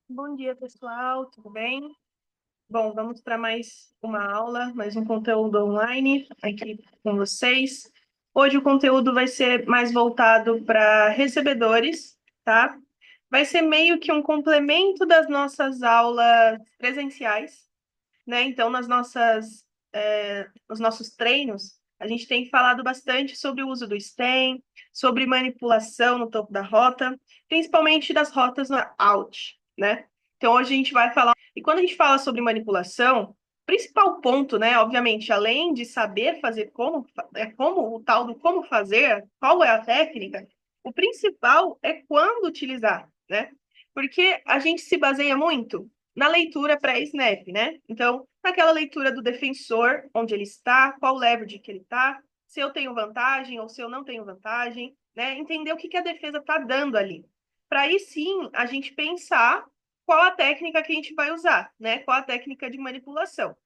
Bom dia, pessoal, tudo bem? Bom, vamos para mais uma aula, mais um conteúdo online aqui com vocês. Hoje o conteúdo vai ser mais voltado para recebedores, tá? Vai ser meio que um complemento das nossas aulas presenciais, né? Então, nos nossos treinos, a gente tem falado bastante sobre o uso do stem, sobre manipulação no topo da rota, principalmente das rotas na out, né? Então, hoje a gente vai falar. E quando a gente fala sobre manipulação, o principal ponto, né? Obviamente, além de saber fazer como o tal do como fazer, qual é a técnica, o principal é quando utilizar, né? Porque a gente se baseia muito na leitura pré-snap, né? Então, naquela leitura do defensor, onde ele está, qual leverage que ele está, se eu tenho vantagem ou se eu não tenho vantagem, né? Entender o que que a defesa está dando ali. Para aí sim a gente pensar qual a técnica que a gente vai usar, né? Qual a técnica de manipulação.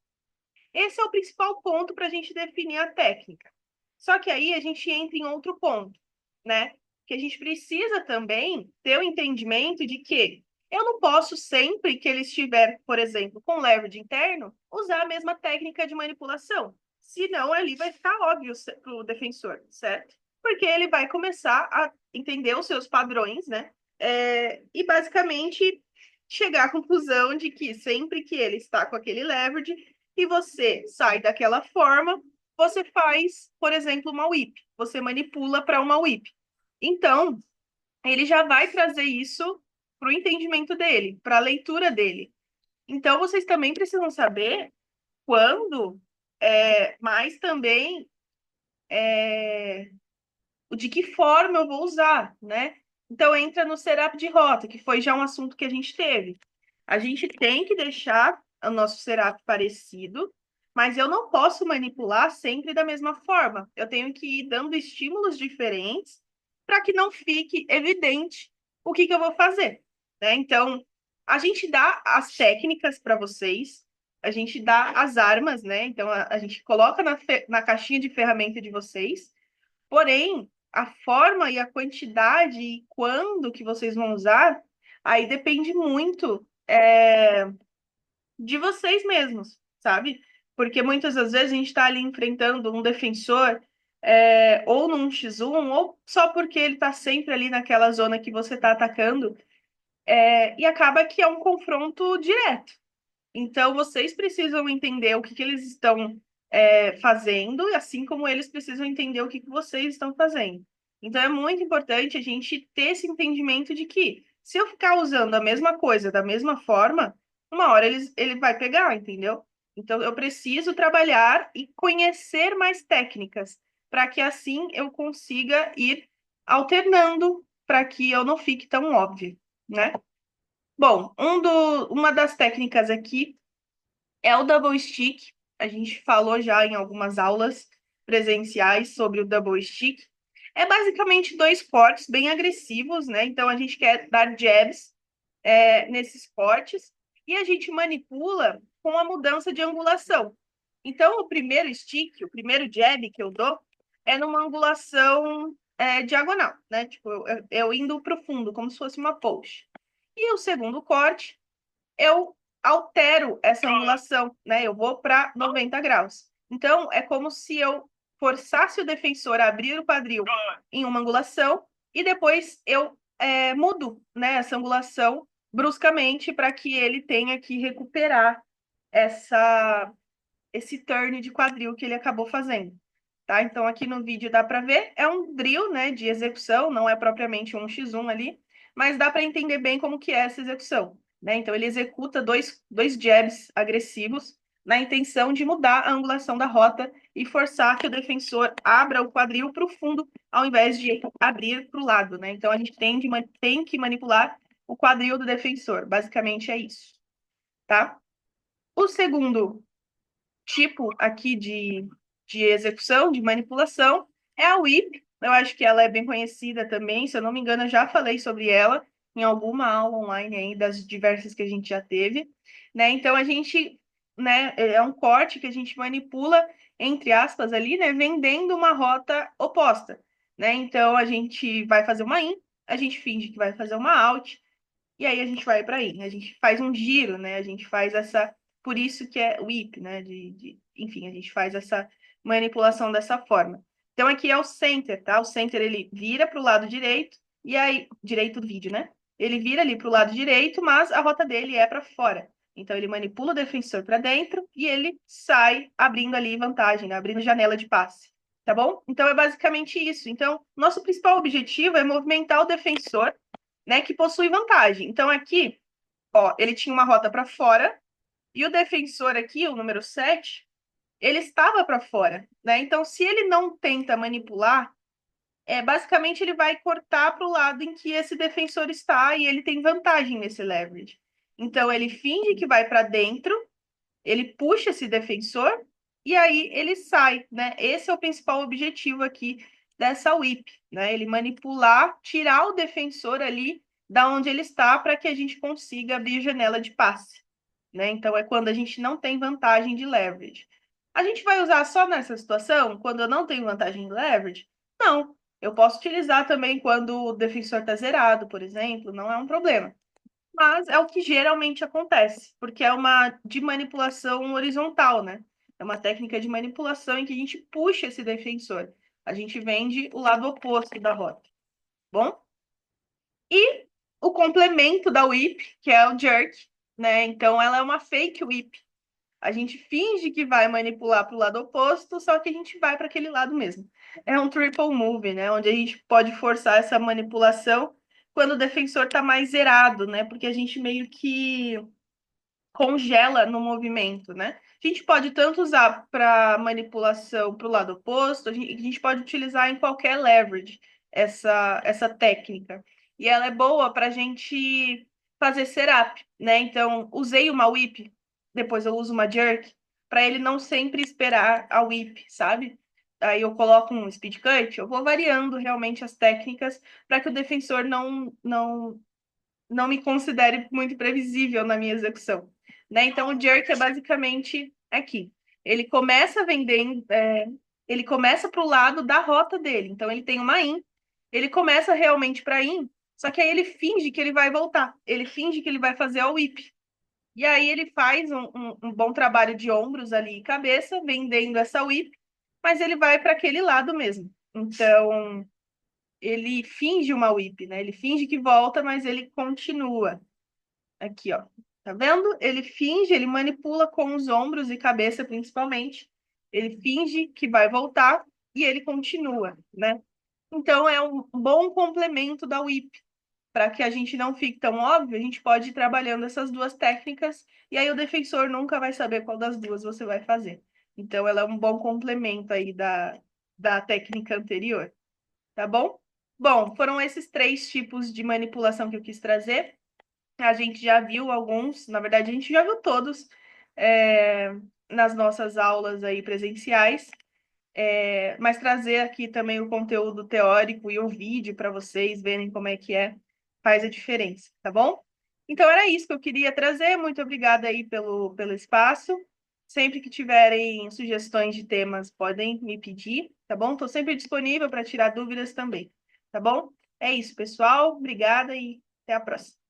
Esse é o principal ponto para a gente definir a técnica. Só que aí a gente entra em outro ponto, né? Que a gente precisa também ter o entendimento de que eu não posso sempre que ele estiver, por exemplo, com leverage interno, usar a mesma técnica de manipulação. Senão ali vai ficar óbvio para o defensor, certo? Porque ele vai começar a entender os seus padrões, né? E basicamente chegar à conclusão de que sempre que ele está com aquele leverage, e você sai daquela forma, você faz, por exemplo, uma whip. Você manipula para uma whip. Então, ele já vai trazer isso para o entendimento dele, para a leitura dele. Então, vocês também precisam saber quando, mas também de que forma eu vou usar, né? Então, entra no setup de rota, que foi já um assunto que a gente teve. A gente tem que deixar o nosso setup parecido, mas eu não posso manipular sempre da mesma forma. Eu tenho que ir dando estímulos diferentes para que não fique evidente o que eu vou fazer, né? Então, a gente dá as técnicas para vocês, a gente dá as armas, né? Então, a gente coloca na caixinha de ferramenta de vocês. Porém, a forma e a quantidade e quando que vocês vão usar, aí depende muito de vocês mesmos, sabe? Porque muitas das vezes a gente está ali enfrentando um defensor ou num X1, ou só porque ele está sempre ali naquela zona que você está atacando, e acaba que é um confronto direto. Então, vocês precisam entender o que que eles estão fazendo, assim como eles precisam entender o que que vocês estão fazendo. Então, é muito importante a gente ter esse entendimento de que, se eu ficar usando a mesma coisa da mesma forma, uma hora ele vai pegar, entendeu? Então, eu preciso trabalhar e conhecer mais técnicas, para que assim eu consiga ir alternando, para que eu não fique tão óbvio, né? Bom, uma das técnicas aqui é o double stick. A gente falou já em algumas aulas presenciais sobre o double stick. É basicamente dois cortes bem agressivos, né? Então a gente quer dar jabs nesses cortes e a gente manipula com a mudança de angulação. Então o primeiro stick, o primeiro jab que eu dou é numa angulação diagonal, né? Tipo, eu indo para o fundo, como se fosse uma post. E o segundo corte eu altero essa angulação, né? Eu vou para 90 graus. Então, é como se eu forçasse o defensor a abrir o quadril em uma angulação e depois eu mudo, né, essa angulação bruscamente para que ele tenha que recuperar essa, esse turn de quadril que ele acabou fazendo. Tá? Então, aqui no vídeo dá para ver, é um drill, né, de execução, não é propriamente um X1 ali, mas dá para entender bem como que é essa execução, né? Então, ele executa dois jabs agressivos na intenção de mudar a angulação da rota e forçar que o defensor abra o quadril para o fundo, ao invés de abrir para o lado, né? Então, a gente tem que manipular o quadril do defensor, basicamente é isso, tá? O segundo tipo aqui de execução, de manipulação, é a whip. Eu acho que ela é bem conhecida também, se eu não me engano, eu já falei sobre ela em alguma aula online aí, das diversas que a gente já teve, né? Então a gente, né, é um corte que a gente manipula, entre aspas, ali, né, vendendo uma rota oposta, né? Então a gente vai fazer uma in, a gente finge que vai fazer uma out, e aí a gente vai para in. A gente faz um giro, né? A gente faz essa, por isso que é whip, né? Enfim, a gente faz essa manipulação dessa forma. Então aqui é o center, tá? O center ele vira para o lado direito e aí direito do vídeo, né? Ele vira ali para o lado direito, mas a rota dele é para fora. Então ele manipula o defensor para dentro e ele sai abrindo ali vantagem, né? Abrindo janela de passe. Tá bom? Então é basicamente isso. Então, nosso principal objetivo é movimentar o defensor, né, que possui vantagem. Então aqui, ó, ele tinha uma rota para fora e o defensor aqui, o número 7, ele estava para fora, né? Então, se ele não tenta manipular, basicamente ele vai cortar para o lado em que esse defensor está e ele tem vantagem nesse leverage. Então, ele finge que vai para dentro, ele puxa esse defensor e aí ele sai, né? Esse é o principal objetivo aqui dessa whip, né? Ele manipular, tirar o defensor ali da onde ele está para que a gente consiga abrir janela de passe, né? Então é quando a gente não tem vantagem de leverage. A gente vai usar só nessa situação, quando eu não tenho vantagem de leverage? Não. Eu posso utilizar também quando o defensor está zerado, por exemplo, não é um problema. Mas é o que geralmente acontece, porque é uma de manipulação horizontal, né? É uma técnica de manipulação em que a gente puxa esse defensor. A gente vende o lado oposto da rota. Bom? E o complemento da whip, que é o jerk, né? Então ela é uma fake whip. A gente finge que vai manipular para o lado oposto, só que a gente vai para aquele lado mesmo. É um triple move, né? Onde a gente pode forçar essa manipulação quando o defensor está mais zerado, né? Porque a gente meio que congela no movimento, né? A gente pode tanto usar para manipulação para o lado oposto, a gente pode utilizar em qualquer leverage essa técnica. E ela é boa para a gente fazer setup, né? Então, usei uma whip, depois eu uso uma jerk, para ele não sempre esperar a whip, sabe? Aí eu coloco um speed cut, eu vou variando realmente as técnicas para que o defensor não me considere muito previsível na minha execução, né? Então o jerk é basicamente aqui. Ele começa vendendo, ele começa para o lado da rota dele. Então ele tem uma in, ele começa realmente para in, só que aí ele finge que ele vai voltar, ele finge que ele vai fazer a whip. E aí ele faz um bom trabalho de ombros ali e cabeça, vendendo essa whip, mas ele vai para aquele lado mesmo. Então ele finge uma whip, né? Ele finge que volta, mas ele continua. Aqui, ó. Tá vendo? Ele finge, ele manipula com os ombros e cabeça, principalmente. Ele finge que vai voltar e ele continua, né? Então, é um bom complemento da whip. Para que a gente não fique tão óbvio, a gente pode ir trabalhando essas duas técnicas e aí o defensor nunca vai saber qual das duas você vai fazer. Então, ela é um bom complemento aí da técnica anterior, tá bom? Bom, foram esses três tipos de manipulação que eu quis trazer. A gente já viu alguns, na verdade, a gente já viu todos nas nossas aulas aí presenciais, mas trazer aqui também o conteúdo teórico e o vídeo para vocês verem como é que faz a diferença, tá bom? Então era isso que eu queria trazer. Muito obrigada aí pelo espaço. Sempre que tiverem sugestões de temas, podem me pedir, tá bom? Estou sempre disponível para tirar dúvidas também, tá bom? É isso, pessoal. Obrigada e até a próxima.